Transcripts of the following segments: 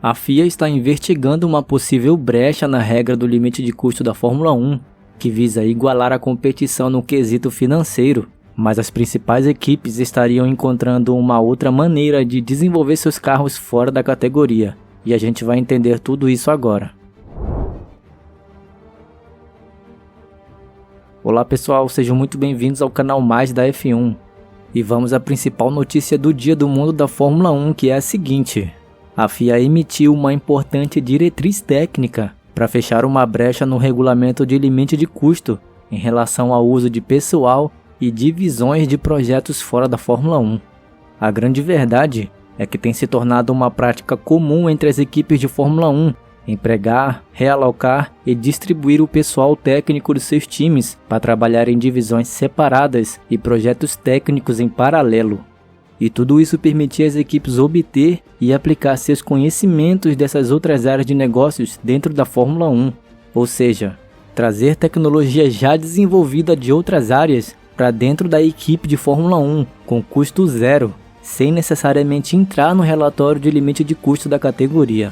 A FIA está investigando uma possível brecha na regra do limite de custo da Fórmula 1, que visa igualar a competição no quesito financeiro, mas as principais equipes estariam encontrando uma outra maneira de desenvolver seus carros fora da categoria, e a gente vai entender tudo isso agora. Olá pessoal, sejam muito bem-vindos ao canal Mais da F1. E vamos à principal notícia do dia do mundo da Fórmula 1, que é a seguinte: a FIA emitiu uma importante diretriz técnica para fechar uma brecha no regulamento de limite de custo em relação ao uso de pessoal e divisões de projetos fora da Fórmula 1. A grande verdade é que tem se tornado uma prática comum entre as equipes de Fórmula 1 empregar, realocar e distribuir o pessoal técnico de seus times para trabalhar em divisões separadas e projetos técnicos em paralelo. E tudo isso permitia às equipes obter e aplicar seus conhecimentos dessas outras áreas de negócios dentro da Fórmula 1, ou seja, trazer tecnologia já desenvolvida de outras áreas para dentro da equipe de Fórmula 1 com custo zero, sem necessariamente entrar no relatório de limite de custo da categoria.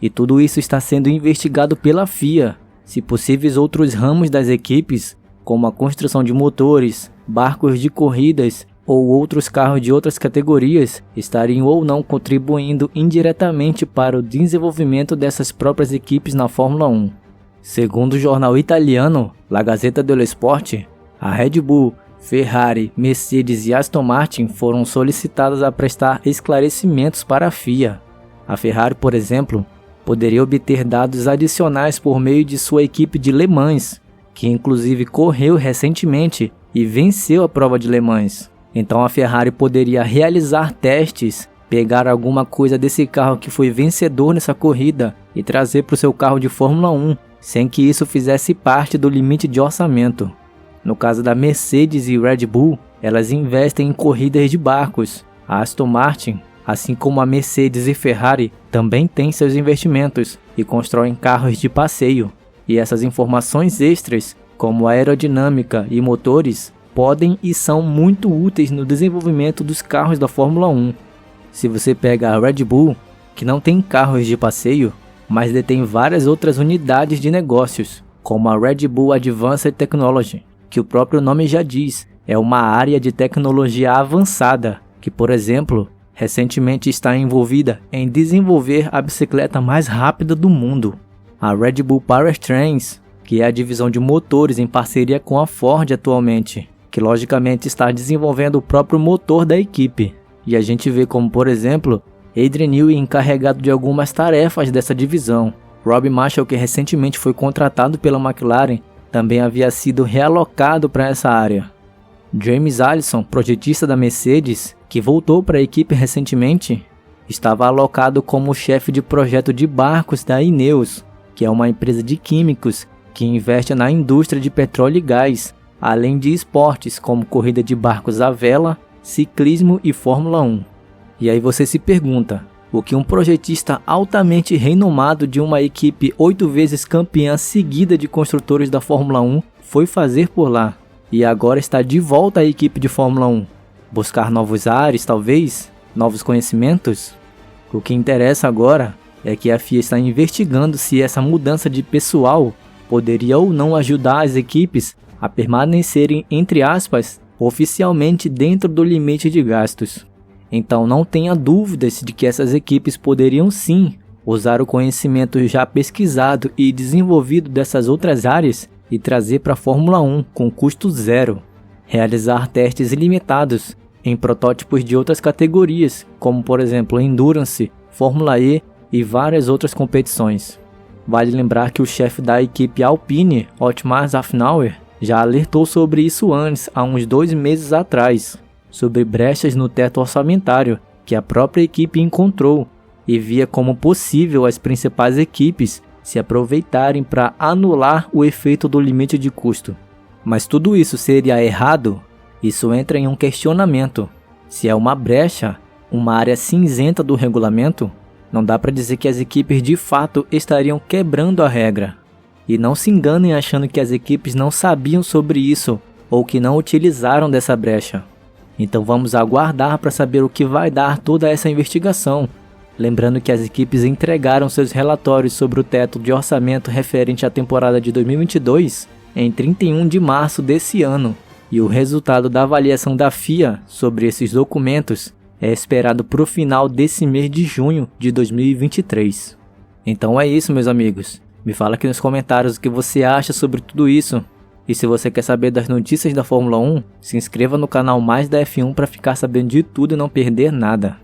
E tudo isso está sendo investigado pela FIA, se possíveis outros ramos das equipes, como a construção de motores, barcos de corridas ou outros carros de outras categorias, estariam ou não contribuindo indiretamente para o desenvolvimento dessas próprias equipes na Fórmula 1. Segundo o jornal italiano La Gazzetta dello Sport, a Red Bull, Ferrari, Mercedes e Aston Martin foram solicitadas a prestar esclarecimentos para a FIA. A Ferrari, por exemplo, poderia obter dados adicionais por meio de sua equipe de Le Mans, que inclusive correu recentemente e venceu a prova de Le Mans. Então a Ferrari poderia realizar testes, pegar alguma coisa desse carro que foi vencedor nessa corrida e trazer para o seu carro de Fórmula 1, sem que isso fizesse parte do limite de orçamento. No caso da Mercedes e Red Bull, elas investem em corridas de barcos. A Aston Martin, assim como a Mercedes e Ferrari, também têm seus investimentos e constroem carros de passeio. E essas informações extras, como aerodinâmica e motores, podem e são muito úteis no desenvolvimento dos carros da Fórmula 1. Se você pega a Red Bull, que não tem carros de passeio, mas detém várias outras unidades de negócios, como a Red Bull Advanced Technology, que o próprio nome já diz, é uma área de tecnologia avançada, que, por exemplo, recentemente está envolvida em desenvolver a bicicleta mais rápida do mundo. A Red Bull Powertrains, que é a divisão de motores em parceria com a Ford atualmente, que logicamente está desenvolvendo o próprio motor da equipe. E a gente vê como, por exemplo, Adrian Newey encarregado de algumas tarefas dessa divisão. Rob Marshall, que recentemente foi contratado pela McLaren, também havia sido realocado para essa área. James Allison, projetista da Mercedes, que voltou para a equipe recentemente, estava alocado como chefe de projeto de barcos da Ineos, que é uma empresa de químicos que investe na indústria de petróleo e gás, além de esportes como corrida de barcos à vela, ciclismo e Fórmula 1. E aí você se pergunta, o que um projetista altamente renomado de uma equipe 8 vezes campeã seguida de construtores da Fórmula 1 foi fazer por lá? E agora está de volta à equipe de Fórmula 1. Buscar novos ares, talvez? Novos conhecimentos? O que interessa agora é que a FIA está investigando se essa mudança de pessoal poderia ou não ajudar as equipes a permanecerem, entre aspas, oficialmente dentro do limite de gastos. Então não tenha dúvidas de que essas equipes poderiam sim usar o conhecimento já pesquisado e desenvolvido dessas outras áreas e trazer para a Fórmula 1 com custo zero. Realizar testes ilimitados em protótipos de outras categorias, como por exemplo Endurance, Fórmula E e várias outras competições. Vale lembrar que o chefe da equipe Alpine, Otmar Szafnauer, já alertou sobre isso antes, há uns 2 meses atrás, sobre brechas no teto orçamentário que a própria equipe encontrou e via como possível as principais equipes se aproveitarem para anular o efeito do limite de custo. Mas tudo isso seria errado? Isso entra em um questionamento. Se é uma brecha, uma área cinzenta do regulamento, não dá para dizer que as equipes de fato estariam quebrando a regra. E não se enganem achando que as equipes não sabiam sobre isso ou que não utilizaram dessa brecha. Então vamos aguardar para saber o que vai dar toda essa investigação. Lembrando que as equipes entregaram seus relatórios sobre o teto de orçamento referente à temporada de 2022 em 31 de março desse ano, e o resultado da avaliação da FIA sobre esses documentos é esperado para o final desse mês de junho de 2023. Então é isso, meus amigos. Me fala aqui nos comentários o que você acha sobre tudo isso. E se você quer saber das notícias da Fórmula 1, se inscreva no canal Mais da F1 para ficar sabendo de tudo e não perder nada.